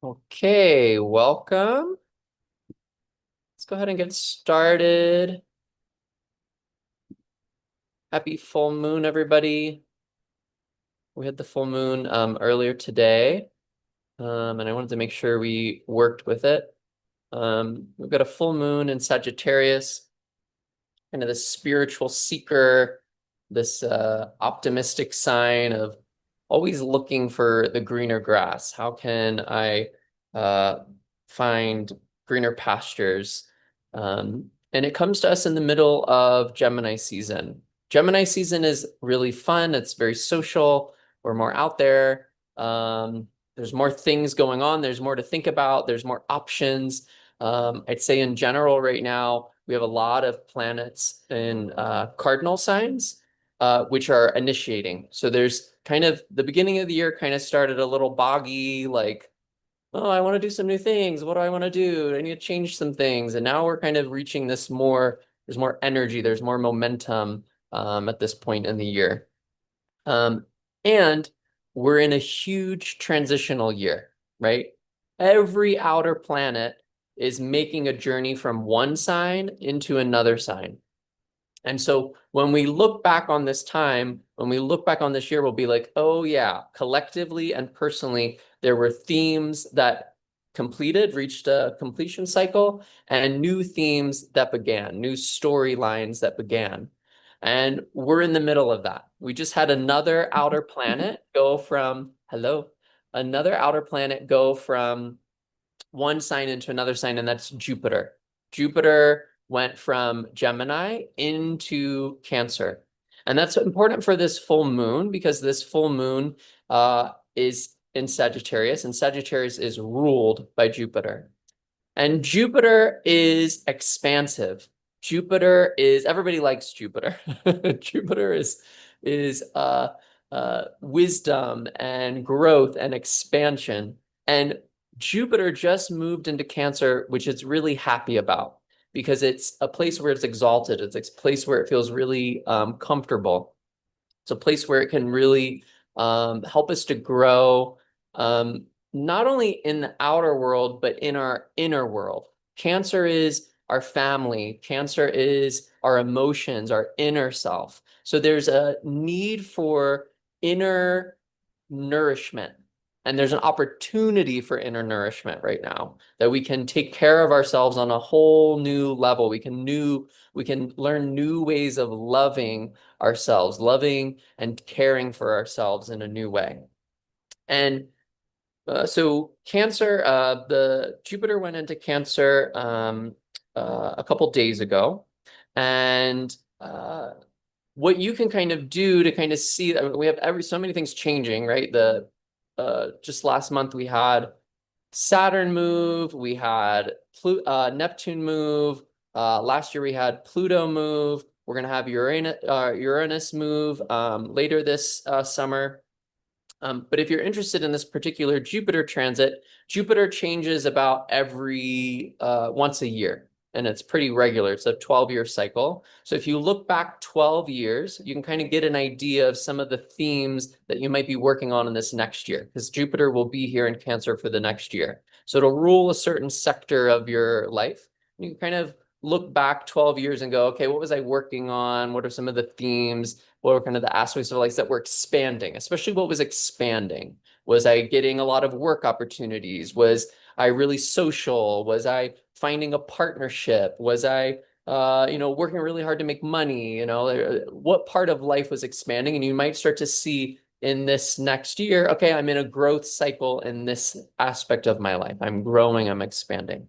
Okay, welcome. Let's go ahead and get started. Happy full moon, everybody. We had the full moon earlier today, and I wanted to make sure we worked with it. We've got a full moon in Sagittarius, kind of the spiritual seeker, this optimistic sign of always looking for the greener grass. How can I uh, find greener pastures? And it comes to us in the middle of Gemini season. Gemini season is really fun. It's very social. We're more out there. There's more things going on. There's more to think about. There's more options. I'd say in general right now, we have a lot of planets in cardinal signs, which are initiating. So there's kind of the beginning of the year kind of started a little boggy, like, oh, I want to do some new things. What do I want to do? I need to change some things. And now we're kind of reaching this more, there's more energy, there's more momentum at this point in the year. Um, and we're in a huge transitional year, right? Every outer planet is making a journey from one sign into another sign. And so when we look back on this time, when we look back on this year, we'll be like, oh yeah, collectively and personally, there were themes that completed, reached a completion cycle, and new themes that began, new storylines that began. And we're in the middle of that. We just had another outer planet go from, hello, another outer planet go from one sign into another sign, and that's Jupiter. Jupiter went from Gemini into Cancer. And that's important for this full moon because this full moon is in Sagittarius, and Sagittarius is ruled by Jupiter. And Jupiter is expansive. Jupiter is, everybody likes Jupiter. Jupiter is wisdom and growth and expansion. And Jupiter just moved into Cancer, which it's really happy about because it's a place where it's exalted. It's a place where it feels really comfortable. It's a place where it can really help us to grow, not only in the outer world, but in our inner world. Cancer is our family. Cancer is our emotions, our inner self. So there's a need for inner nourishment. And there's an opportunity for inner nourishment right now that we can take care of ourselves on a whole new level. We can learn new ways of loving ourselves, loving and caring for ourselves in a new way. And so Cancer, the Jupiter went into Cancer a couple days ago, and what you can kind of do to kind of see, I mean, we have so many things changing, right? The just last month we had Saturn move, we had Neptune move. Last year we had Pluto move. We're gonna have Uranus move later this summer. But if you're interested in this particular Jupiter transit, Jupiter changes about every once a year, and it's pretty regular. It's a 12-year cycle. So if you look back 12 years, you can kind of get an idea of some of the themes that you might be working on in this next year, because Jupiter will be here in Cancer for the next year. So it'll rule a certain sector of your life. You can kind of look back 12 years and go, okay, what was I working on? What are some of the themes? What were kind of the aspects of life that were expanding, especially what was expanding? Was I getting a lot of work opportunities? Was I really social? Was I finding a partnership? Was I, working really hard to make money? What part of life was expanding? And you might start to see in this next year, okay, I'm in a growth cycle in this aspect of my life. I'm growing, I'm expanding.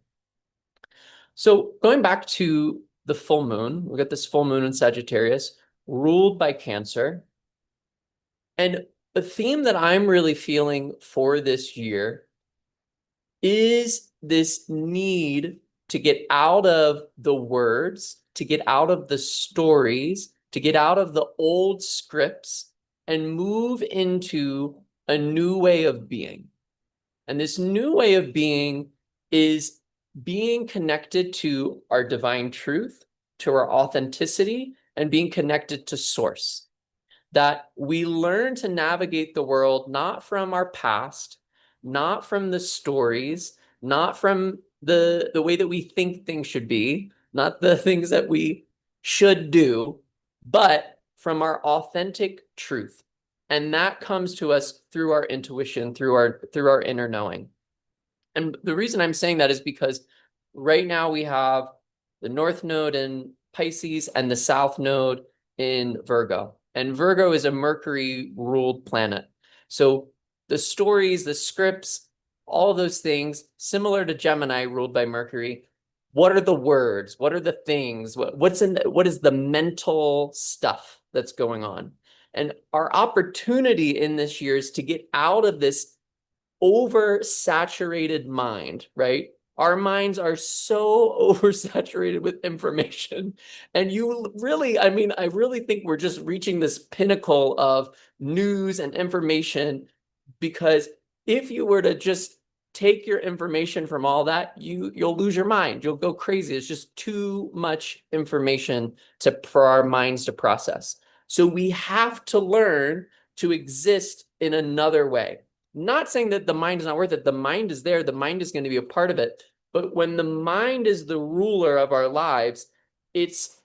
So going back to the full moon, we got this full moon in Sagittarius, ruled by Cancer. And the theme that I'm really feeling for this year is this need to get out of the words, to get out of the stories, to get out of the old scripts and move into a new way of being. And this new way of being is being connected to our divine truth, to our authenticity, and being connected to source. That we learn to navigate the world not from our past, not from the stories, not from the way that we think things should be, not the things that we should do, but from our authentic truth. And that comes to us through our intuition, through our inner knowing. And the reason I'm saying that is because right now we have the North Node in Pisces and the South Node in Virgo. And Virgo is a Mercury ruled planet. So the stories, the scripts, all those things, similar to Gemini ruled by Mercury. What are the words? What are the things? What is the mental stuff that's going on? And our opportunity in this year is to get out of this oversaturated mind, right? Our minds are so oversaturated with information. And you really, I mean, I really think we're just reaching this pinnacle of news and information, because if you were to just take your information from all that, you'll lose your mind. You'll go crazy. It's just too much information for our minds to process. So we have to learn to exist in another way. Not saying that the mind is not worth it. The mind is there. The mind is going to be a part of it. But when the mind is the ruler of our lives, it's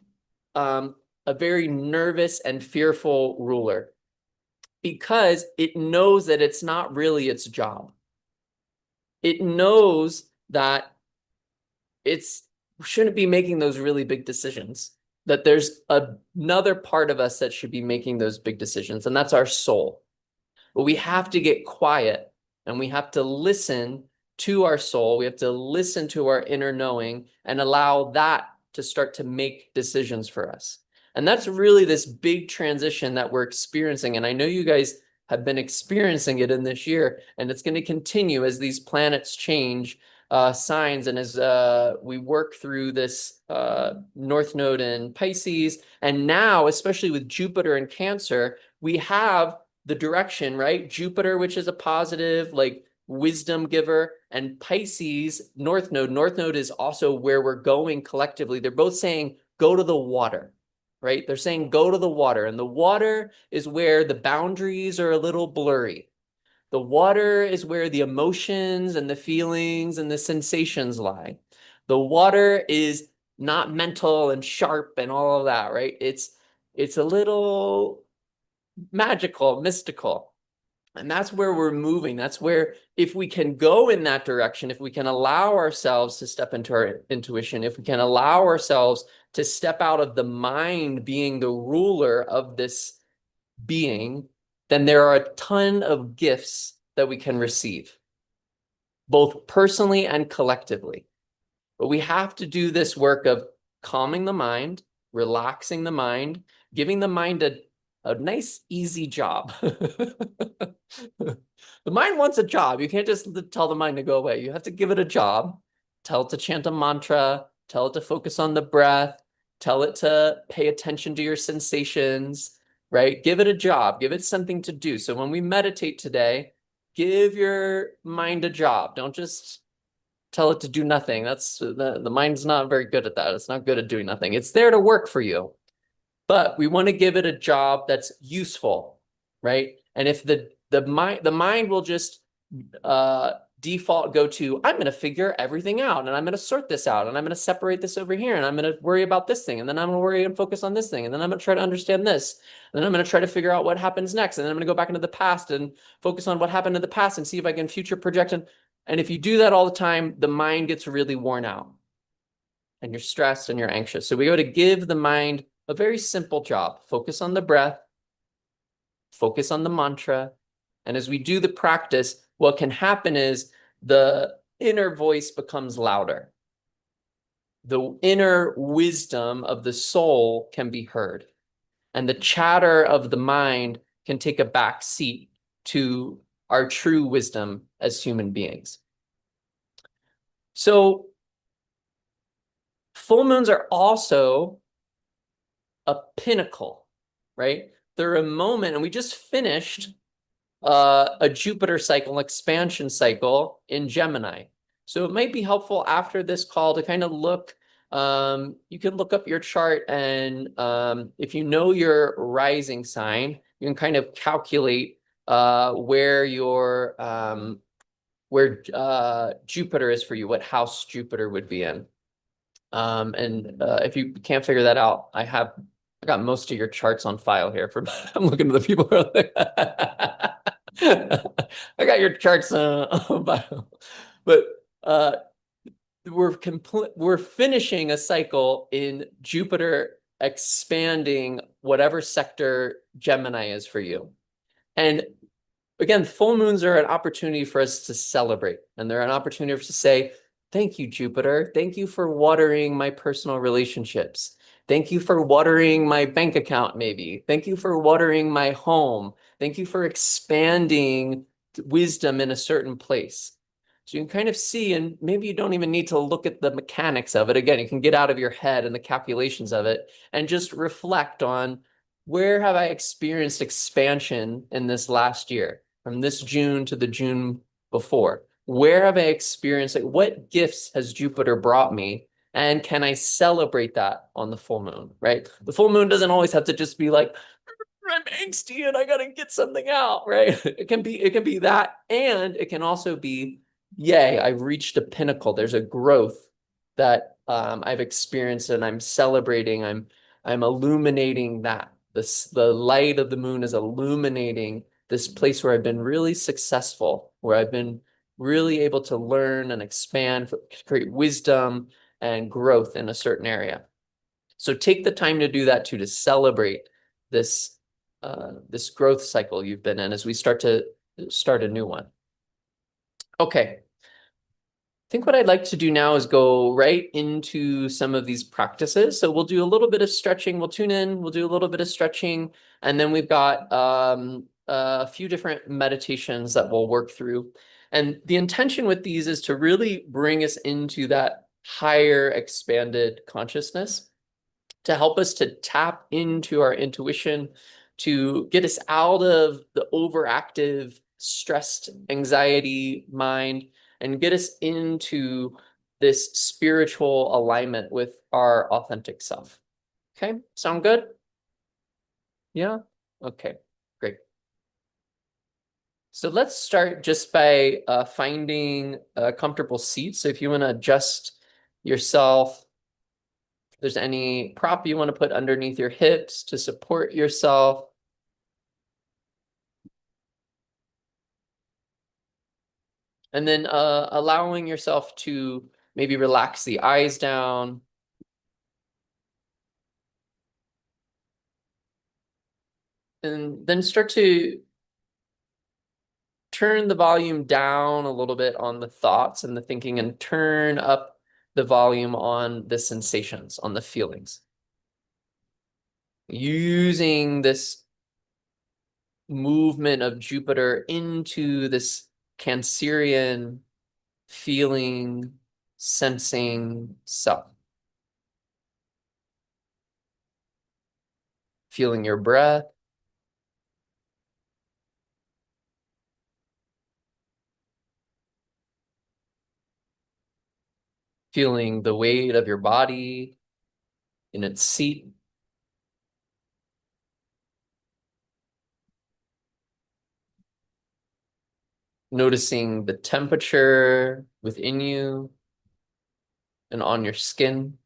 a very nervous and fearful ruler, because it knows that it's not really its job. It knows that it's shouldn't be making those really big decisions, that there's another part of us that should be making those big decisions, and that's our soul. But we have to get quiet and we have to listen to our soul. We have to listen to our inner knowing and allow that to start to make decisions for us. And that's really this big transition that we're experiencing. And I know you guys have been experiencing it in this year, and it's going to continue as these planets change signs, and as we work through this North Node in Pisces. And now, especially with Jupiter in Cancer, we have the direction, right? Jupiter, which is a positive, like wisdom giver, and Pisces, North Node. North Node is also where we're going collectively. They're both saying, go to the water, right? They're saying, go to the water. And the water is where the boundaries are a little blurry. The water is where the emotions and the feelings and the sensations lie. The water is not mental and sharp and all of that, right? It's a little magical, mystical. And that's where we're moving. That's where, if we can go in that direction, if we can allow ourselves to step into our intuition, if we can allow ourselves to step out of the mind being the ruler of this being, then there are a ton of gifts that we can receive, both personally and collectively. But we have to do this work of calming the mind, relaxing the mind, giving the mind a nice, easy job. The mind wants a job. You can't just tell the mind to go away. You have to give it a job. Tell it to chant a mantra. Tell it to focus on the breath. Tell it to pay attention to your sensations, right? Give it a job. Give it something to do. So when we meditate today, give your mind a job. Don't just tell it to do nothing. That's the mind's not very good at that. It's not good at doing nothing. It's there to work for you. But we want to give it a job that's useful, right? And if the mind will just default go to, I'm going to figure everything out, and I'm going to sort this out, and I'm going to separate this over here, and I'm going to worry about this thing, and then I'm going to worry and focus on this thing, and then I'm going to try to understand this, and then I'm going to try to figure out what happens next, and then I'm going to go back into the past and focus on what happened in the past and see if I can future project. And if you do that all the time, the mind gets really worn out, and you're stressed and you're anxious. So we go to give the mind a very simple job. Focus on the breath, focus on the mantra. And as we do the practice, what can happen is the inner voice becomes louder. The inner wisdom of the soul can be heard. And the chatter of the mind can take a back seat to our true wisdom as human beings. So full moons are also a pinnacle, right? They're a moment, and we just finished a Jupiter cycle, expansion cycle in Gemini. So it might be helpful after this call to kind of look, you can look up your chart, and if you know your rising sign, you can kind of calculate where your where Jupiter is for you, what house Jupiter would be in. And if you can't figure that out, I got most of your charts on file here. I'm looking at the people who are like, I got your charts on file. But we're finishing a cycle in Jupiter expanding whatever sector Gemini is for you. And again, full moons are an opportunity for us to celebrate, and they're an opportunity for us to say, thank you, Jupiter. Thank you for watering my personal relationships. Thank you for watering my bank account, maybe. Thank you for watering my home. Thank you for expanding wisdom in a certain place. So you can kind of see, and maybe you don't even need to look at the mechanics of it. Again, you can get out of your head and the calculations of it and just reflect on, where have I experienced expansion in this last year, from this June to the June before? Where have I experienced, like, what gifts has Jupiter brought me? And can I celebrate that on the full moon, right? The full moon doesn't always have to just be like, I'm angsty and I gotta get something out, right? It can be that, and it can also be, yay, I've reached a pinnacle. There's a growth that I've experienced, and I'm celebrating. I'm illuminating that. The light of the moon is illuminating this place where I've been really successful, where I've been really able to learn and expand, create wisdom and growth in a certain area. So take the time to do that too, to celebrate this this growth cycle you've been in as we start a new one. Okay. I think what I'd like to do now is go right into some of these practices. So we'll do a little bit of stretching. We'll tune in, we'll do a little bit of stretching, and then we've got a few different meditations that we'll work through. And the intention with these is to really bring us into that higher expanded consciousness, to help us to tap into our intuition, to get us out of the overactive, stressed, anxiety mind, and get us into this spiritual alignment with our authentic self. Okay, sound good? Yeah? Okay, great. So let's start just by finding a comfortable seat. So if you want to adjust yourself, if there's any prop you want to put underneath your hips to support yourself. And then allowing yourself to maybe relax the eyes down. And then start to turn the volume down a little bit on the thoughts and the thinking, and turn up the volume on the sensations, on the feelings. Using this movement of Jupiter into this Cancerian feeling, sensing self. Feeling your breath. Feeling the weight of your body in its seat. Noticing the temperature within you and on your skin.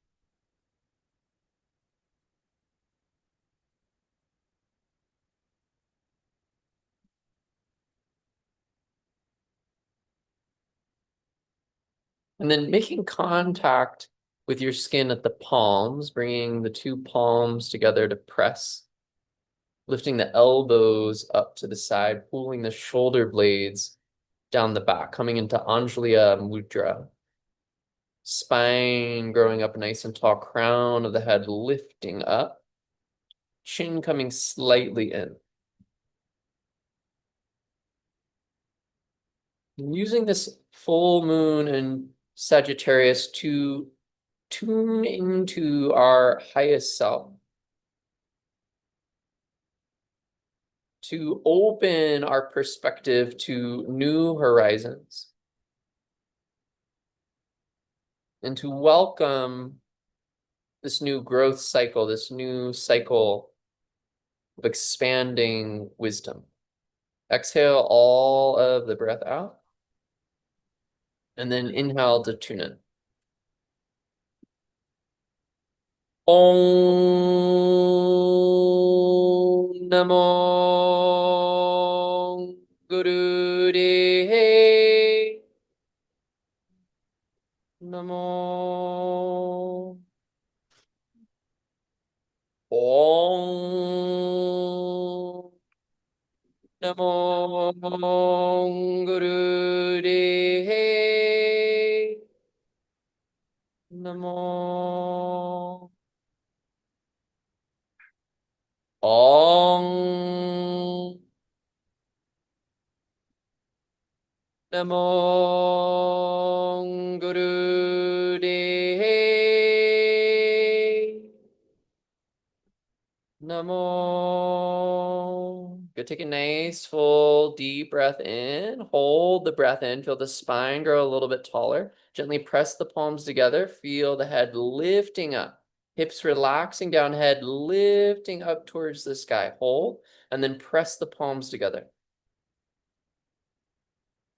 And then making contact with your skin at the palms, bringing the two palms together to press. Lifting the elbows up to the side, pulling the shoulder blades down the back, coming into Anjaliya Mudra. Spine growing up nice and tall, crown of the head lifting up, chin coming slightly in. Using this full moon in Sagittarius to tune into our highest self, to open our perspective to new horizons, and to welcome this new growth cycle, this new cycle of expanding wisdom. Exhale all of the breath out. And then inhale to tune in. Om Namo Guru Dehe Namo Om Namo Guru Dehe Namo Om Namo Guru Dehe Namo. Good. Take a nice full deep breath in. Hold the breath in. Feel the spine grow a little bit taller. Gently press the palms together. Feel the head lifting up. Hips relaxing down, head lifting up towards the sky. Hold, and then press the palms together.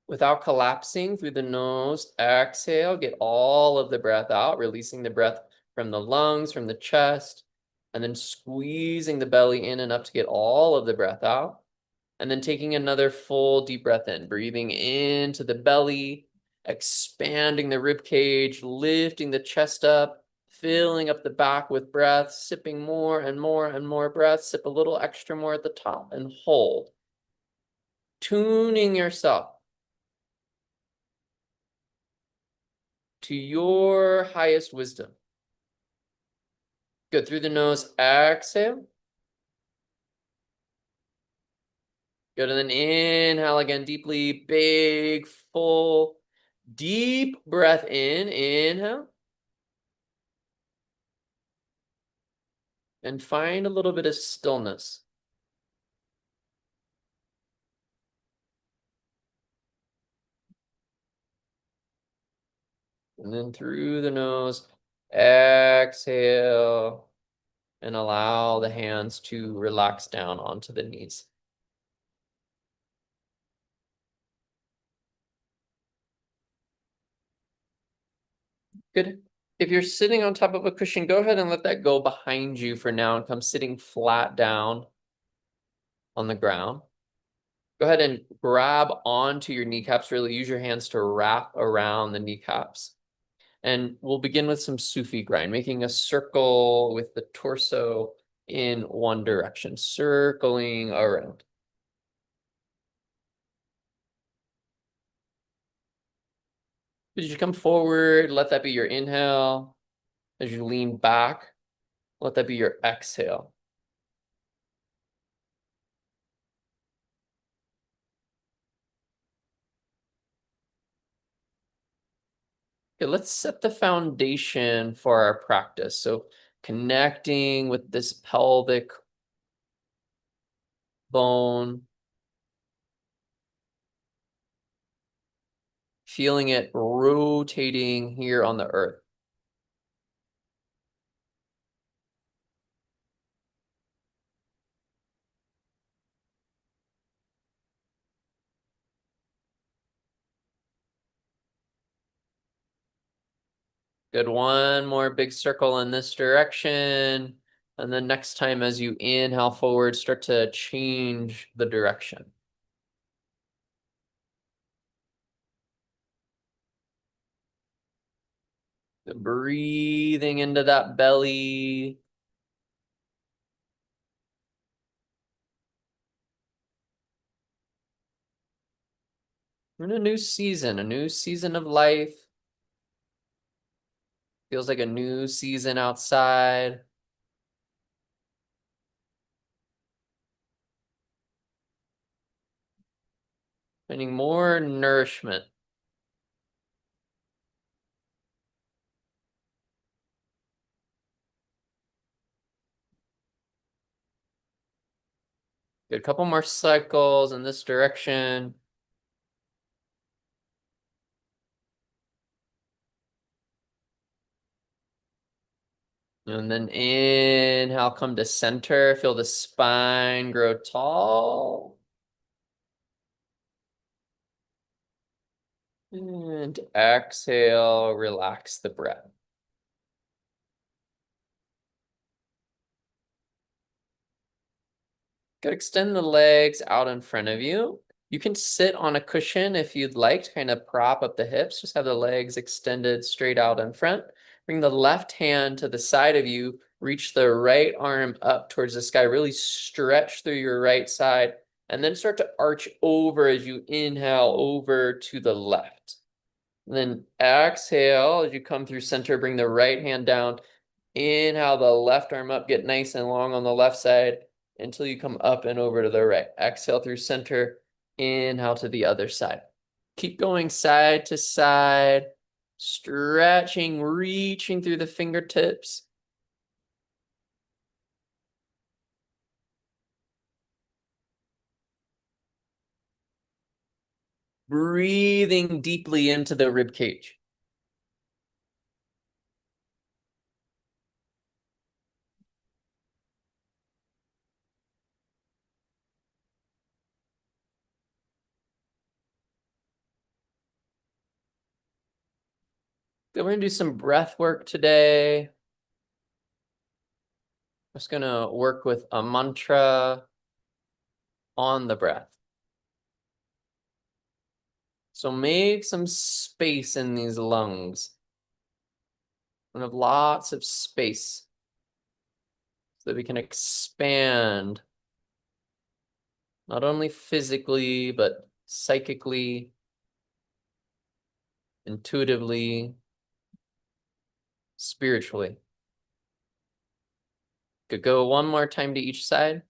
Without collapsing through the nose, exhale, get all of the breath out, releasing the breath from the lungs, from the chest, and then squeezing the belly in and up to get all of the breath out. And then taking another full deep breath in, breathing into the belly, expanding the rib cage, lifting the chest up, filling up the back with breath, sipping more and more and more breath, sip a little extra more at the top and hold. Tuning yourself to your highest wisdom. Good. Through the nose, exhale. Good. And then inhale again deeply, big, full, deep breath in. Inhale. And find a little bit of stillness. And then through the nose, exhale. And allow the hands to relax down onto the knees. Good. If you're sitting on top of a cushion, go ahead and let that go behind you for now and come sitting flat down on the ground. Go ahead and grab onto your kneecaps. Really use your hands to wrap around the kneecaps. And we'll begin with some Sufi grind, making a circle with the torso in one direction, circling around. As you come forward, let that be your inhale. As you lean back, let that be your exhale. Okay, let's set the foundation for our practice. So connecting with this pelvic bone, feeling it rotating here on the earth. Good. One more big circle in this direction. And then next time as you inhale forward, start to change the direction. Breathing into that belly. We're in a new season of life. Feels like a new season outside. Finding more nourishment. Good. Couple more cycles in this direction. And then inhale, come to center. Feel the spine grow tall. And exhale, relax the breath. Good, extend the legs out in front of you. You can sit on a cushion if you'd like to kind of prop up the hips. Just have the legs extended straight out in front. Bring the left hand to the side of you. Reach the right arm up towards the sky. Really stretch through your right side. And then start to arch over as you inhale over to the left. And then exhale as you come through center. Bring the right hand down. Inhale the left arm up. Get nice and long on the left side until you come up and over to the right. Exhale through center, inhale to the other side. Keep going side to side, stretching, reaching through the fingertips. Breathing deeply into the rib cage. Good, we're gonna do some breath work today. I'm just gonna work with a mantra on the breath. So make some space in these lungs. We have lots of space so that we can expand, not only physically, but psychically, intuitively, spiritually. Could go one more time to each side.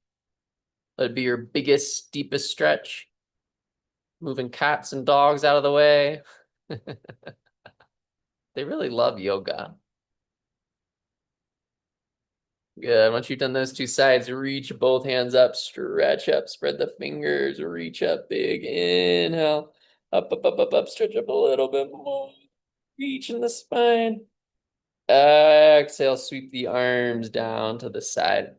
Let it be your biggest, deepest stretch. Moving cats and dogs out of the way. They really love yoga. Good. Once you've done those two sides, reach both hands up, stretch up, spread the fingers, reach up big. Inhale. Up, up, up, up, up. Stretch up a little bit more. Reach in the spine. Exhale, sweep the arms down to the side.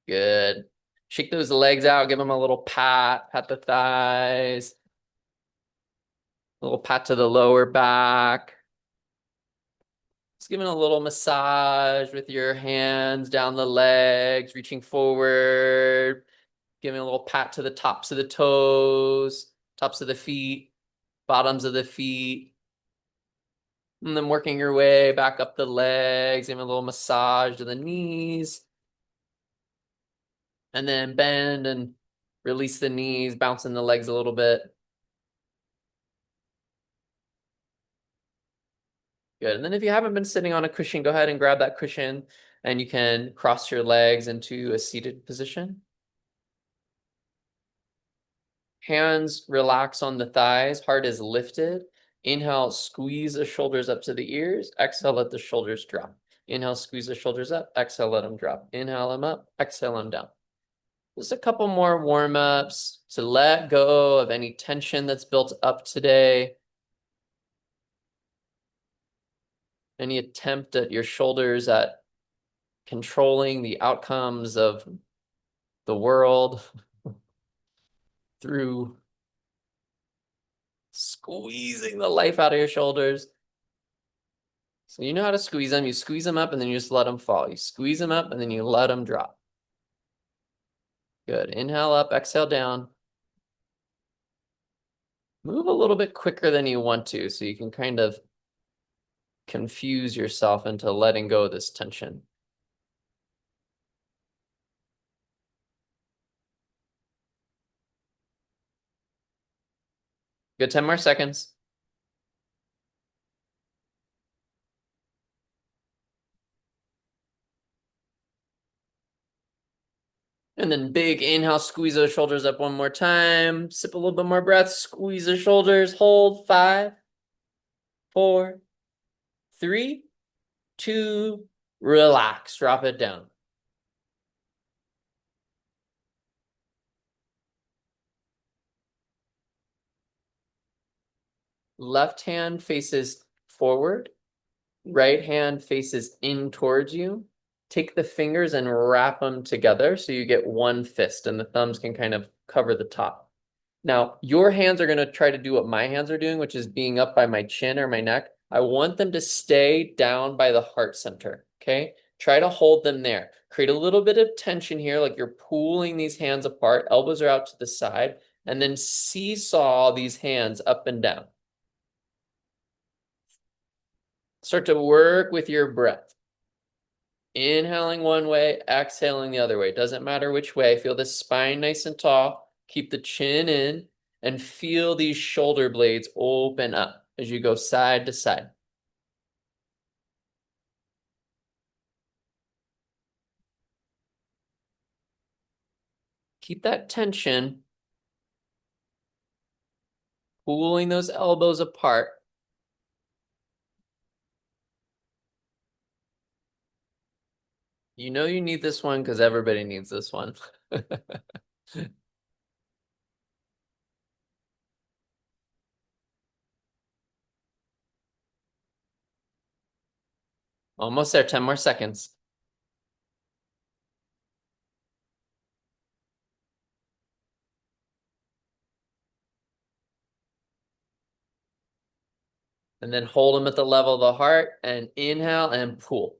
Good. Shake those legs out, give them a little pat, pat the thighs. A little pat to the lower back. Just giving a little massage with your hands down the legs, reaching forward. Giving a little pat to the tops of the toes, tops of the feet, bottoms of the feet. And then working your way back up the legs, giving a little massage to the knees. And then bend and release the knees, bouncing the legs a little bit. Good. And then if you haven't been sitting on a cushion, go ahead and grab that cushion and you can cross your legs into a seated position. Hands relax on the thighs, heart is lifted. Inhale, squeeze the shoulders up to the ears. Exhale, let the shoulders drop. Inhale, squeeze the shoulders up. Exhale, let them drop. Inhale them up. Exhale them down. Just a couple more warm-ups to let go of any tension that's built up today. Any attempt at your shoulders at controlling the outcomes of the world through squeezing the life out of your shoulders. So you know how to squeeze them. You squeeze them up and then you just let them fall. You squeeze them up and then you let them drop. Good. Inhale up, exhale down. Move a little bit quicker than you want to so you can kind of confuse yourself into letting go of this tension. Good, 10 more seconds. And then big inhale, squeeze those shoulders up one more time. Sip a little bit more breath, squeeze the shoulders, hold 5, 4, 3, 2, relax, drop it down. Left hand faces forward, right hand faces in towards you. Take the fingers and wrap them together so you get one fist and the thumbs can kind of cover the top. Now, your hands are going to try to do what my hands are doing, which is being up by my chin or my neck. I want them to stay down by the heart center, okay? Try to hold them there. Create a little bit of tension here, like you're pulling these hands apart. Elbows are out to the side, and then seesaw these hands up and down. Start to work with your breath. Inhaling one way, exhaling the other way. Doesn't matter which way. Feel the spine nice and tall. Keep the chin in and feel these shoulder blades open up as you go side to side. Keep that tension. Pulling those elbows apart. You know you need this one because everybody needs this one. Almost there, 10 more seconds. And then hold them at the level of the heart and inhale and pull.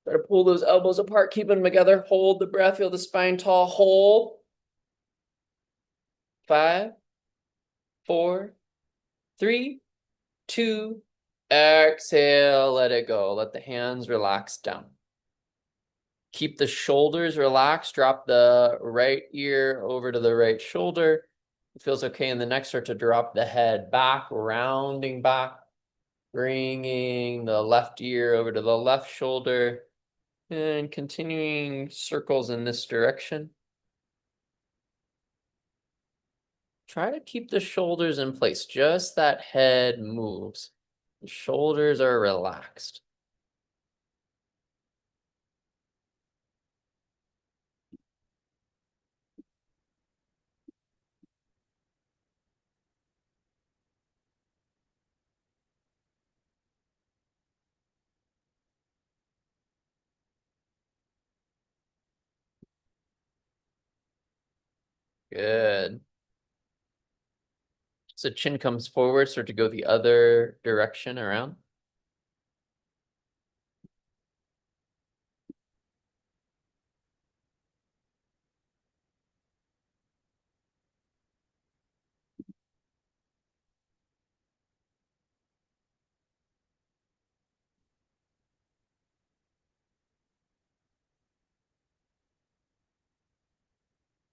Try to pull those elbows apart, keep them together. Hold the breath, feel the spine tall. Hold. 5, 4, 3, 2, exhale, let it go. Let the hands relax down. Keep the shoulders relaxed. Drop the right ear over to the right shoulder. It feels okay in the next, start to drop the head back, rounding back, bringing the left ear over to the left shoulder, and continuing circles in this direction. Try to keep the shoulders in place. Just that head moves. The shoulders are relaxed. Good. So chin comes forward, start to go the other direction around.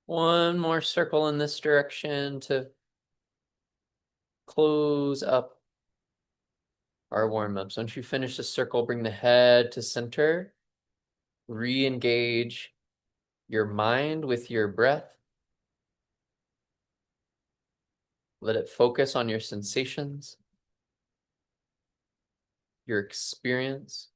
One more circle in this direction to close up our warm-ups. Once you finish the circle, bring the head to center. Re-engage your mind with your breath. Let it focus on your sensations, your experience.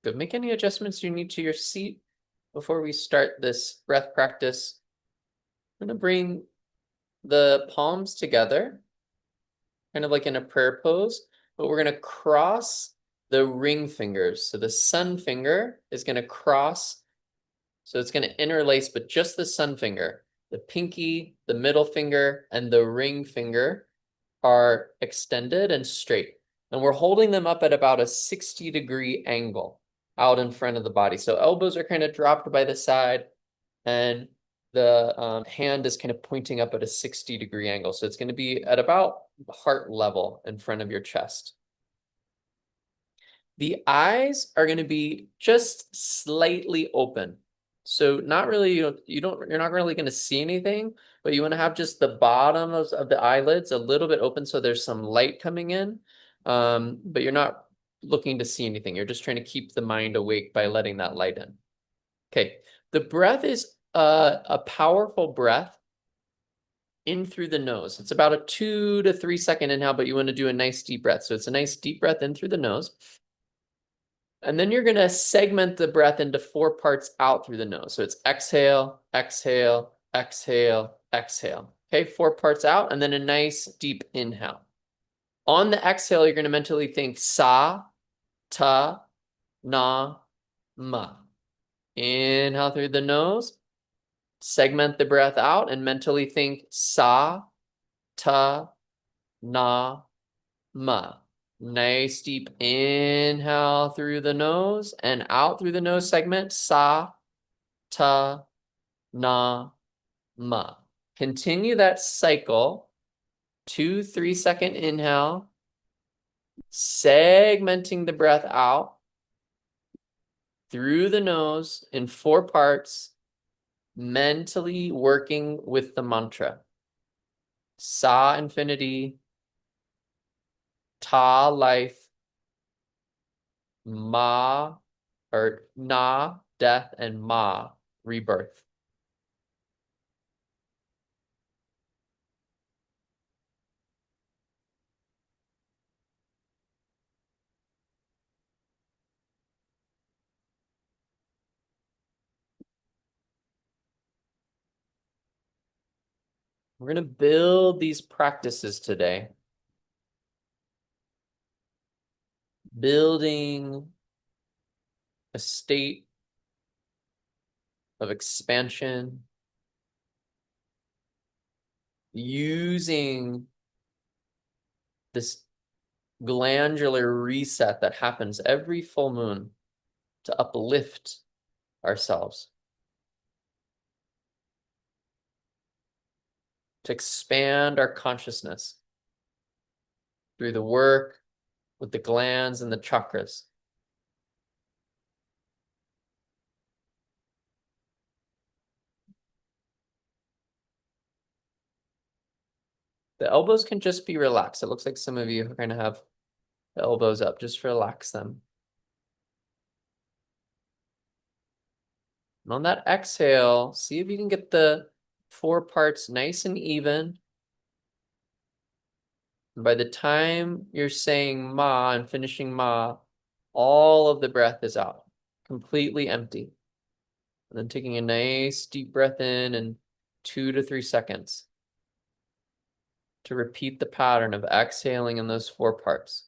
Good. Make any adjustments you need to your seat before we start this breath practice. I'm going to bring the palms together, kind of like in a prayer pose, but we're going to cross the ring fingers. So the sun finger is going to cross. So it's going to interlace, but just the sun finger. The pinky, the middle finger, and the ring finger are extended and straight. And we're holding them up at about a 60-degree angle out in front of the body. So elbows are kind of dropped by the side, and the hand is kind of pointing up at a 60-degree angle. So it's going to be at about heart level in front of your chest. The eyes are going to be just slightly open. So not really, you're not really going to see anything, but you want to have just the bottom of the eyelids a little bit open so there's some light coming in, but you're not looking to see anything. You're just trying to keep the mind awake by letting that light in. Okay, the breath is a powerful breath in through the nose. It's about a 2 to 3 second inhale, but you want to do a nice deep breath. So it's a nice deep breath in through the nose. And then you're going to segment the breath into 4 parts out through the nose. So it's exhale, exhale, exhale, exhale. Okay, 4 parts out, and then a nice deep inhale. On the exhale, you're going to mentally think sa, ta, na, ma. Inhale through the nose, segment the breath out, and mentally think sa, ta, na, ma. Nice deep inhale through the nose and out through the nose segment. Sa, ta, na, ma. Continue that cycle. 2 3-second inhale, segmenting the breath out through the nose in 4 parts, mentally working with the mantra. Sa, infinity. Ta, life. Ma, or na, death, and ma, rebirth. We're going to build these practices today. Building a state of expansion, using this glandular reset that happens every full moon to uplift ourselves, to expand our consciousness through the work with the glands and the chakras. The elbows can just be relaxed. It looks like some of you are going to have the elbows up. Just relax them. And on that exhale, see if you can get the 4 parts nice and even. And by the time you're saying ma and finishing ma, all of the breath is out, completely empty. And then taking a nice deep breath in 2 to 3 seconds to repeat the pattern of exhaling in those 4 parts.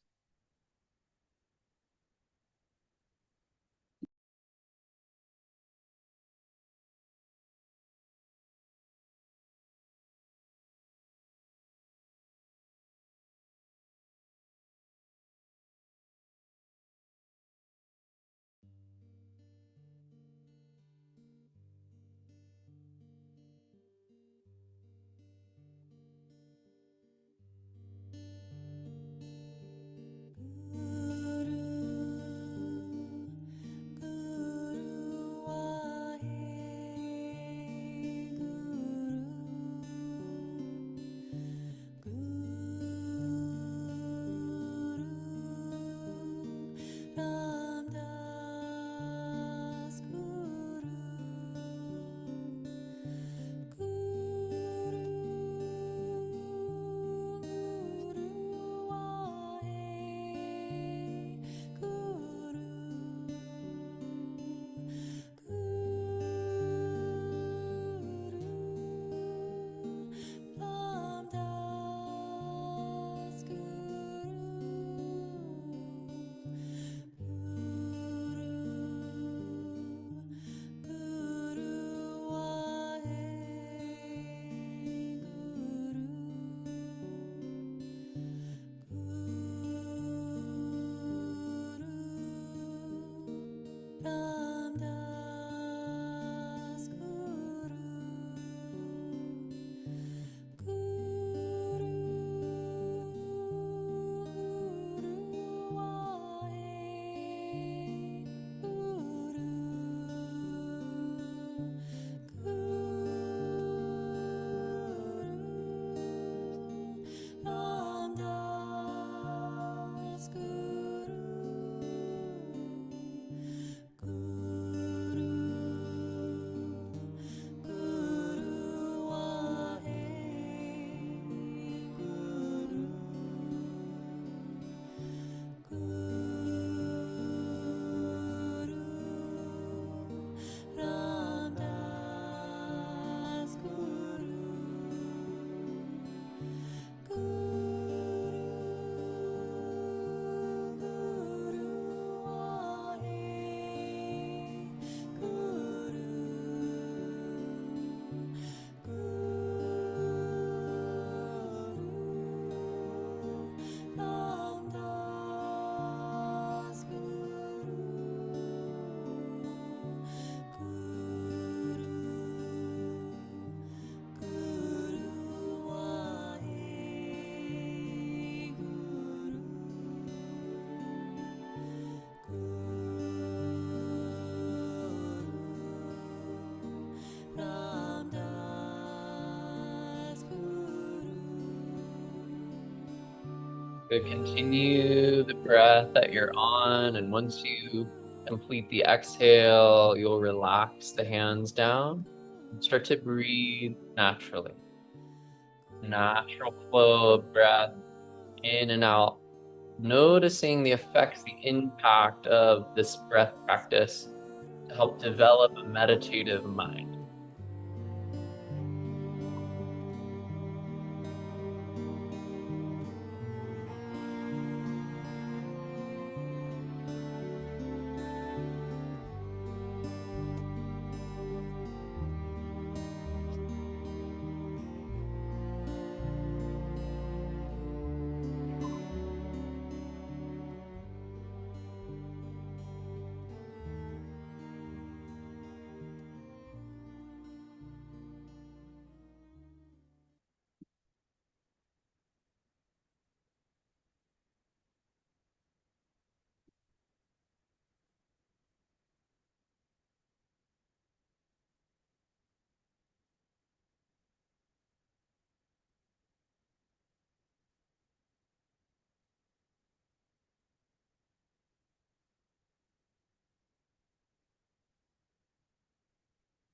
Good. Continue the breath that you're on, and once you complete the exhale, you'll relax the hands down and start to breathe naturally. Natural flow of breath in and out, noticing the effects, the impact of this breath practice to help develop a meditative mind.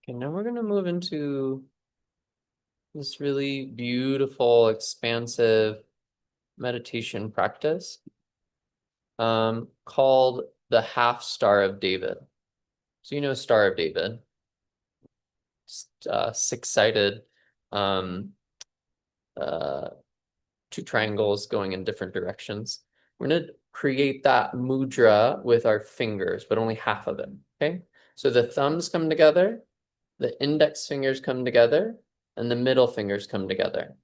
Okay, now we're going to move into this really beautiful, expansive meditation practice called the half star of David. So you know Star of David, six-sided, um, uh, two triangles going in different directions. We're going to create that mudra with our fingers, but only half of it, okay? So the thumbs come together, the index fingers come together, and the middle fingers come together.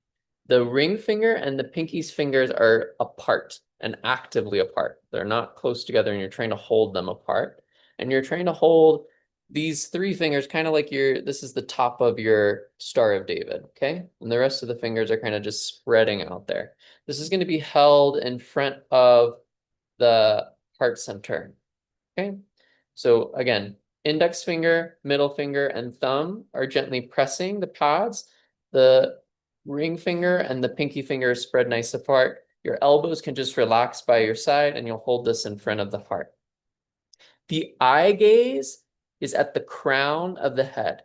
The ring finger and the pinky's fingers are apart and actively apart. They're not close together, and you're trying to hold them apart. And you're trying to hold these three fingers kind of like this is the top of your Star of David, okay? And the rest of the fingers are kind of just spreading out there. This is going to be held in front of the heart center, okay? So again, index finger, middle finger, and thumb are gently pressing the pads. The ring finger and the pinky finger are spread nice apart. Your elbows can just relax by your side, and you'll hold this in front of the heart. The eye gaze is at the crown of the head.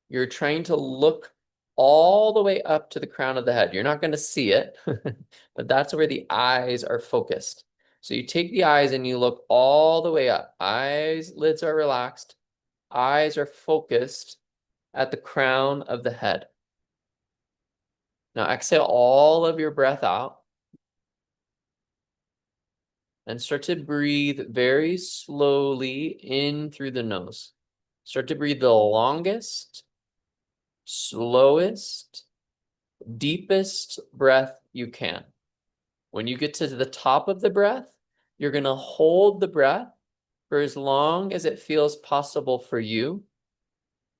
You're trying to look all the way up to the crown of the head. You're not going to see it, but that's where the eyes are focused. So you take the eyes and you look all the way up. Eyes, lids are relaxed. Eyes are focused at the crown of the head. Now exhale all of your breath out and start to breathe very slowly in through the nose. Start to breathe the longest, slowest, deepest breath you can. When you get to the top of the breath, you're going to hold the breath for as long as it feels possible for you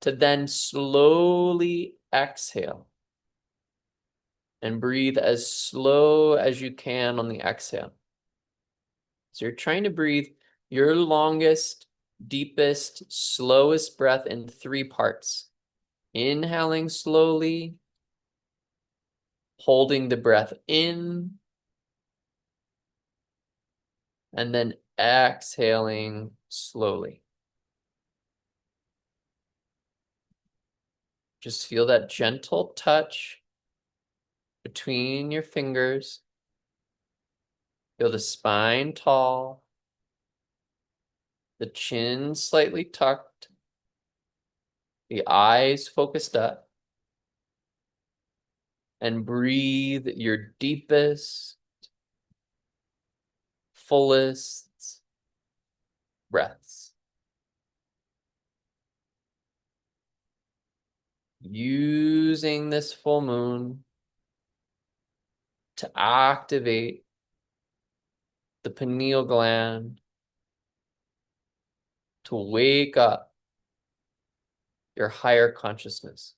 to then slowly exhale and breathe as slow as you can on the exhale. So you're trying to breathe your longest, deepest, slowest breath in three parts. Inhaling slowly, holding the breath in, and then exhaling slowly. Just feel that gentle touch between your fingers. Feel the spine tall, the chin slightly tucked, the eyes focused up, and breathe your deepest, fullest breaths. Using this full moon to activate the pineal gland, to wake up your higher consciousness.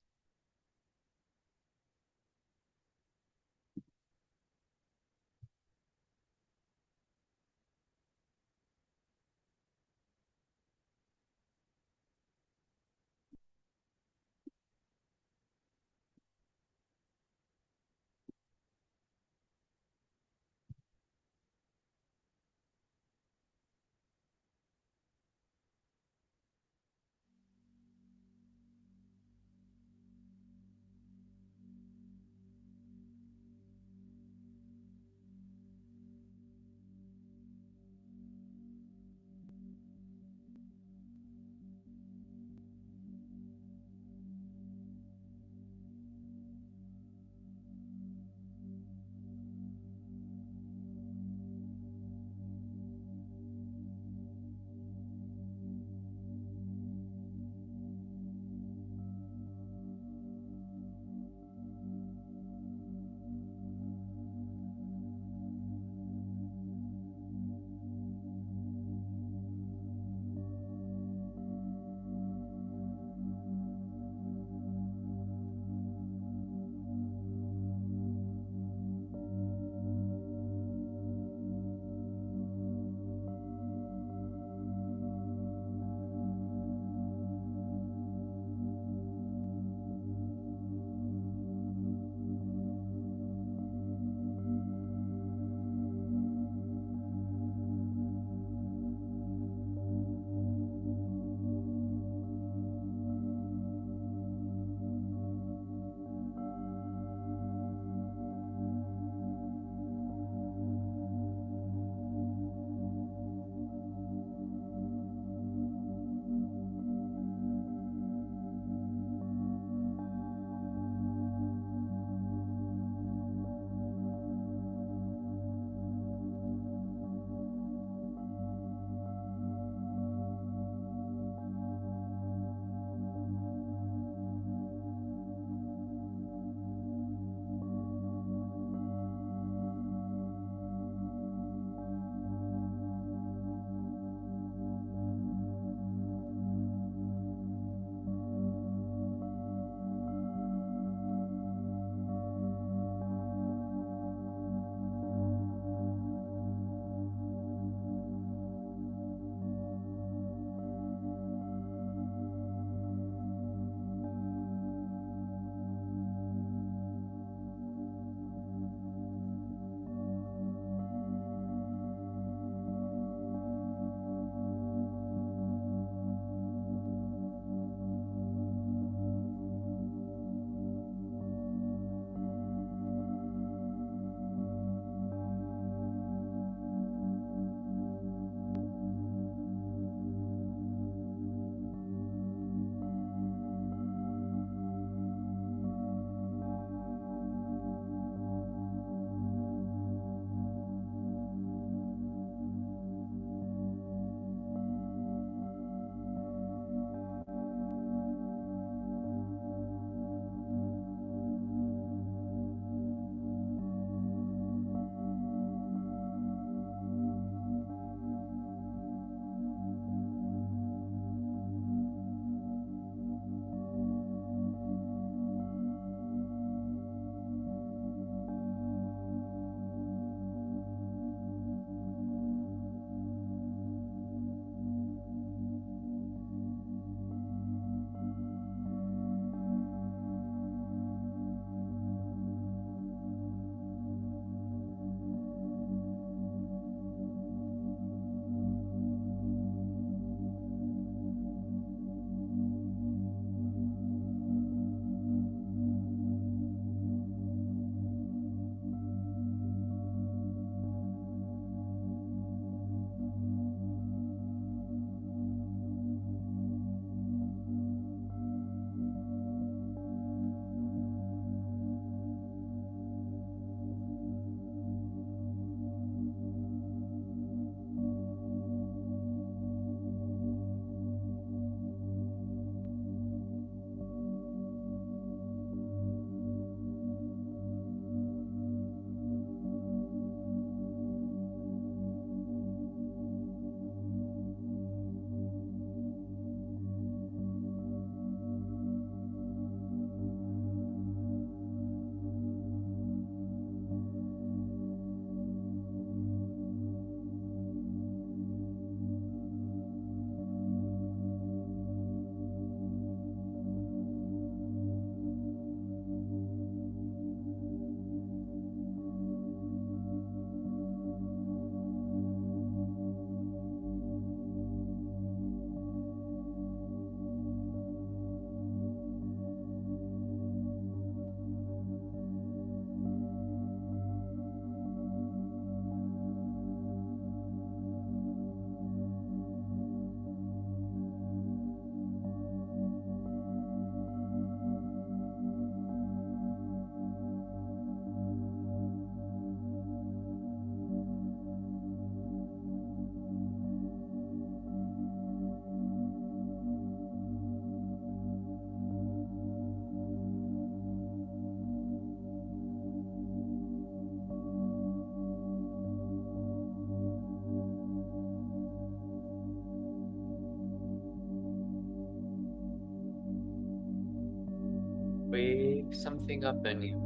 Wake something up in you.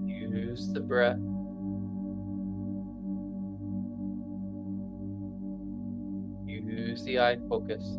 Use the breath. Use the eye focus.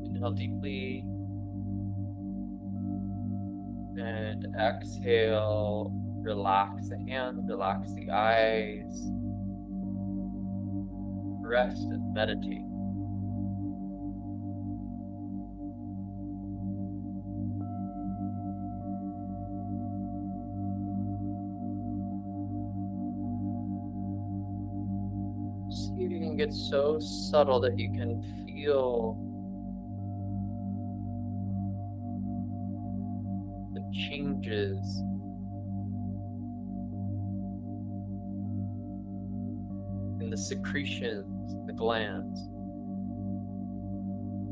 Inhale deeply and exhale. Relax the hands, relax the eyes. Rest and meditate. See if you can get so subtle that you can feel the changes in the secretions, the glands.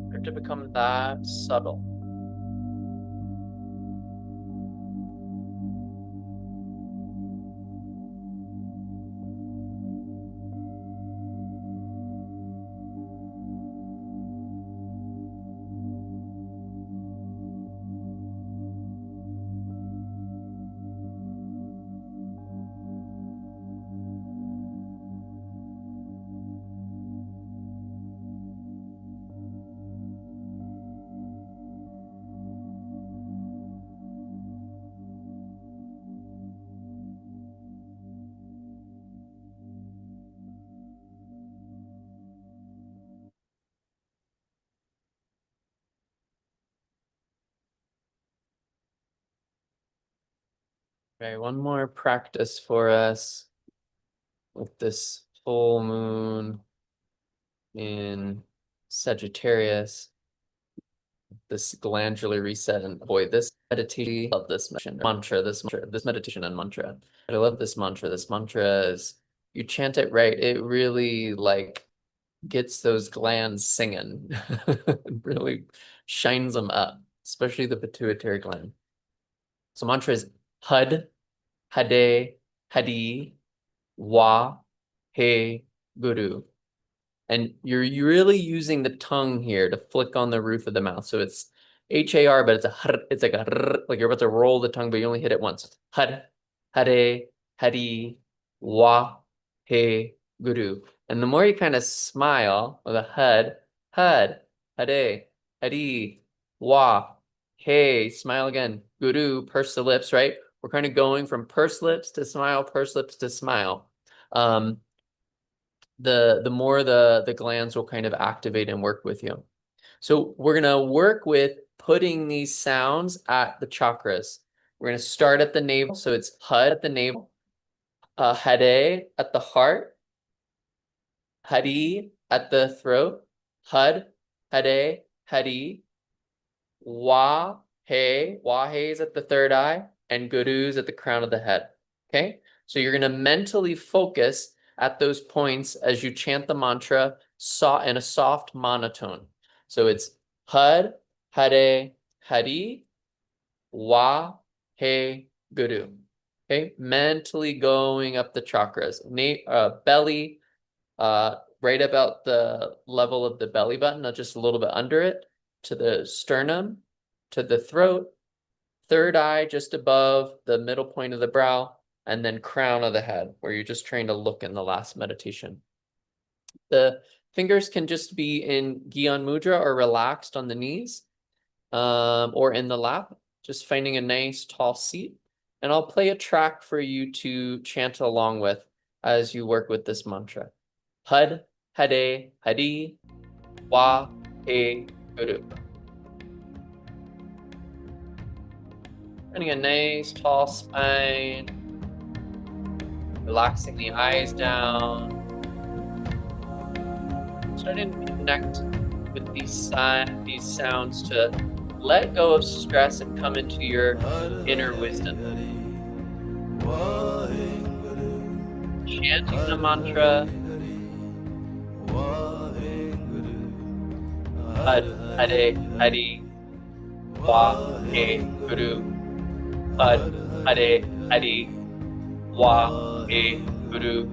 Start to become that subtle. Okay, one more practice for us with this full moon in Sagittarius, this glandular reset. And boy, this meditation, I love this this meditation and mantra. I love this mantra. This mantra is, you chant it right, it really like gets those glands singing. Really shines them up, especially the pituitary gland. So mantra is Hud, Hade, Hadi, Wa, He, Guru. And you're really using the tongue here to flick on the roof of the mouth. So it's Har, but it's like a like you're about to roll the tongue, but you only hit it once. Had, hade, hadi, wa, he, guru. And the more you kind of smile with a hud, hade, hadi, wa, hey, smile again, guru, purse the lips, right? We're kind of going from purse lips to smile, purse lips to smile. The more the glands will kind of activate and work with you. So we're gonna work with putting these sounds at the chakras. We're gonna start at the navel, so it's Hud at the navel, Hade at the heart, Hadi at the throat, Hud, Hade, Hadi, Wa He is at the third eye, and Guru's at the crown of the head. Okay, so you're gonna mentally focus at those points as you chant the mantra in a soft monotone. So it's Hud, Hade, Hadi, Wa, He, Guru. Okay, mentally going up the chakras. Belly, right about the level of the belly button, not just a little bit under it, to the sternum, to the throat, third eye just above the middle point of the brow, and then crown of the head, where you're just trying to look in the last meditation. The fingers can just be in Gyan Mudra or relaxed on the knees, or in the lap, just finding a nice tall seat. And I'll play a track for you to chant along with as you work with this mantra. Hud, Hade, Hadi, Wa, He, Guru. Finding a nice tall spine, relaxing the eyes down, starting to connect with these sounds to let go of stress and come into your inner wisdom. Chanting the mantra, Hud, Hade, Hadi, Wa, He, Guru. Hud, Hade, Hadi, Wa, He, Guru.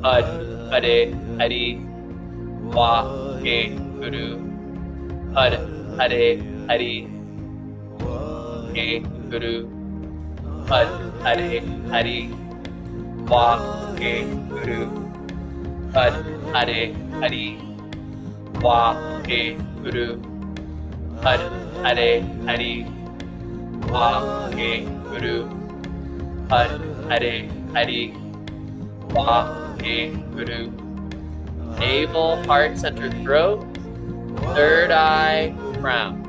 Hud, Hade, Hadi, Wa, He, Guru. Hud, Hade, Hadi, He, Guru. Hud, Hade, Hadi, Wa, He, Guru. Hud, Hade, Hadi, Wa, He, Guru. Hud, Hade, Hadi, Wa, He, Guru. Hud, Hade, Hadi, Wa, He, Guru. Navel, heart, center, throat, third eye, crown.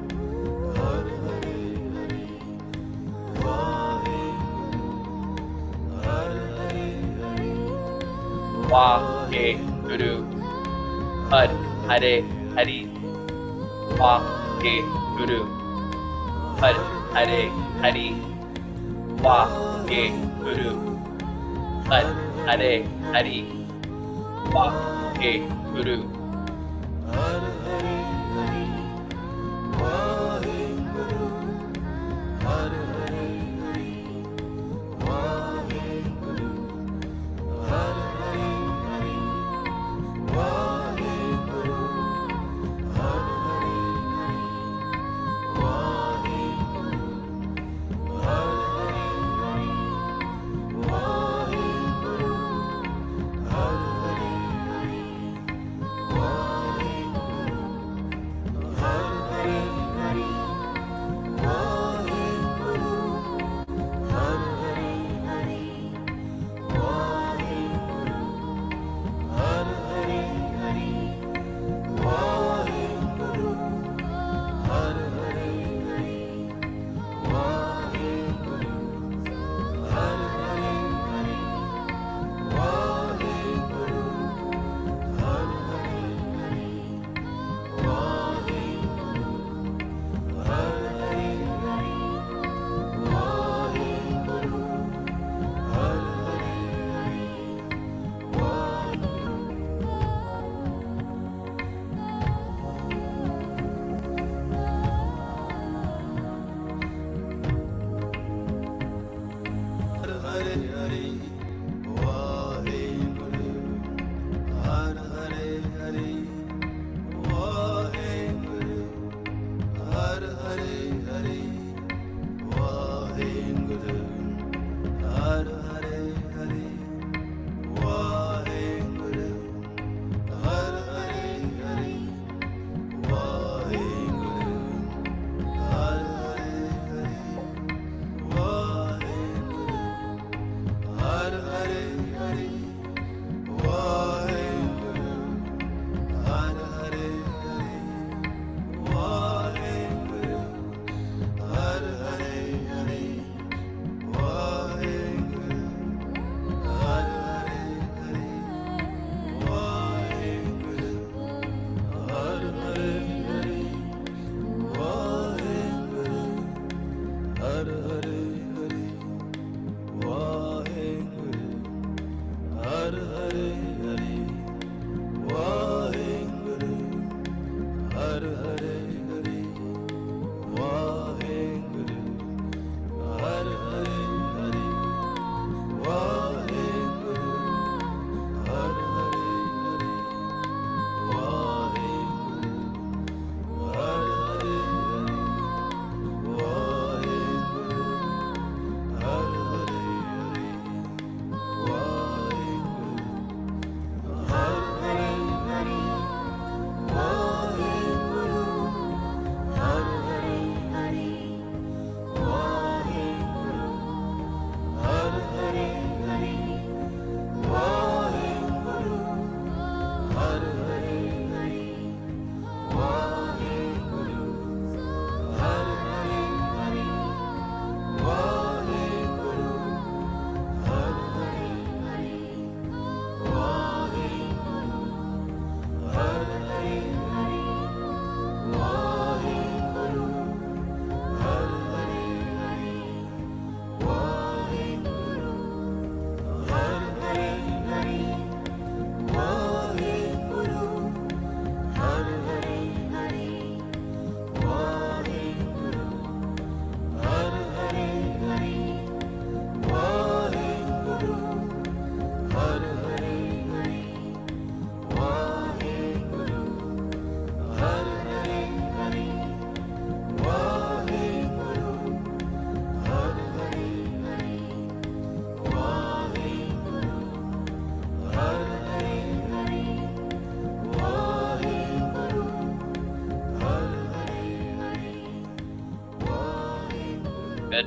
Wa, He, Guru. Hud, Hade, Hadi, Wa, He, Guru. Hud, Hade, Hadi, Wa, He, Guru. Hud, Hade, Hadi, Wa, He, Guru.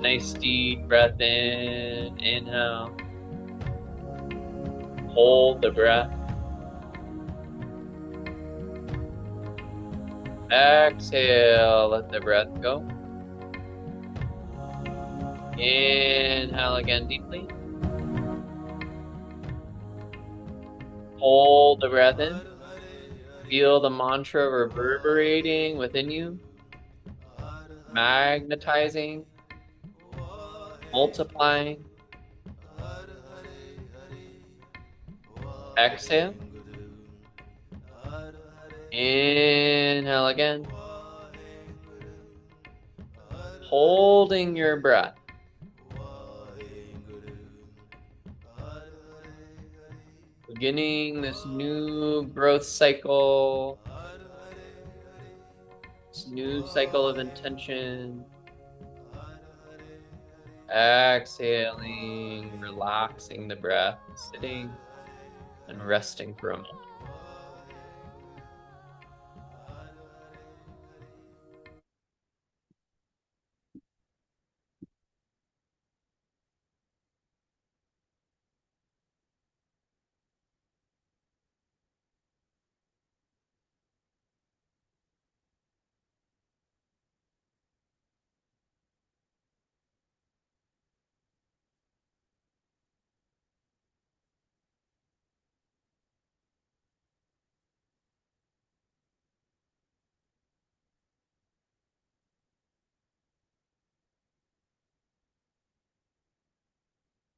nice deep breath in, inhale. Hold the breath. Exhale, let the breath go. Inhale again deeply. Hold the breath in. Feel the mantra reverberating within you, magnetizing, multiplying. Exhale. Inhale again. Holding your breath. Beginning this new growth cycle, this new cycle of intention. Exhaling, relaxing the breath, sitting and resting for a moment.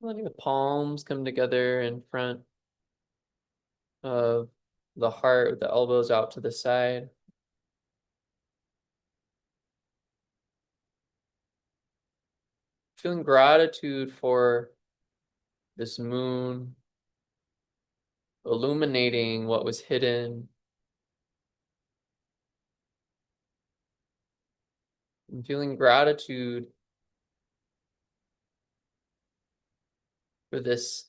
Letting the palms come together in front of the heart with the elbows out to the side. Feeling gratitude for this moon illuminating what was hidden. And feeling gratitude for this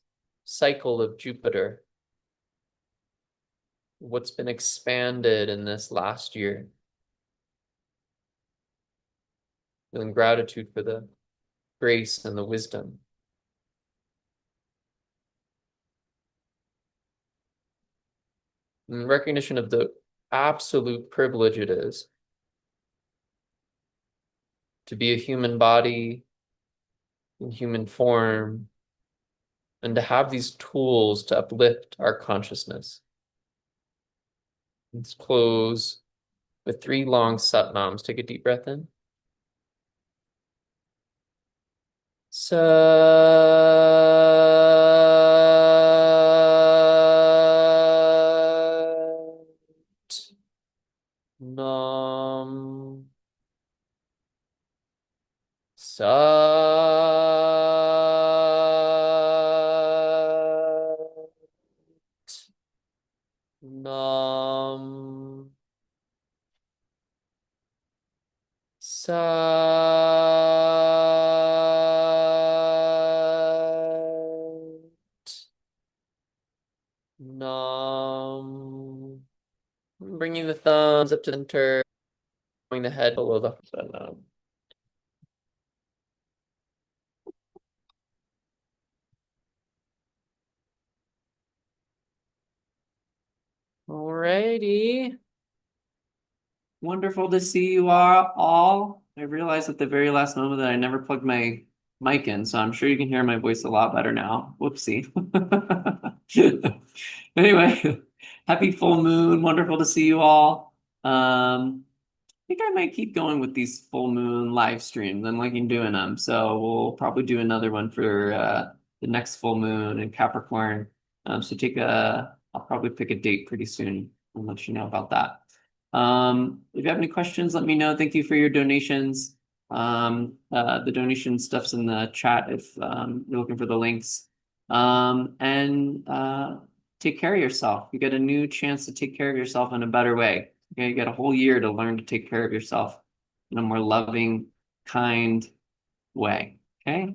cycle of Jupiter, what's been expanded in this last year. Feeling gratitude for the grace and the wisdom. And recognition of the absolute privilege it is to be a human body in human form and to have these tools to uplift our consciousness. Let's close with 3 long satnams. Take a deep breath in. Sat Nam Sat Nam Sat Nam. Bringing the thumbs up to the center, going the head below the Nam. Alrighty. Wonderful to see you all. I realized at the very last moment that I never plugged my mic in, so I'm sure you can hear my voice a lot better now. Whoopsie. Anyway, happy full moon. Wonderful to see you all. I think I might keep going with these full moon live streams. I'm liking doing them. So we'll probably do another one for the next full moon in Capricorn. So I'll probably pick a date pretty soon and let you know about that. If you have any questions, let me know. Thank you for your donations. The donation stuff's in the chat if you're looking for the links. Take care of yourself. You get a new chance to take care of yourself in a better way. Okay, you got a whole year to learn to take care of yourself in a more loving, kind way. Okay.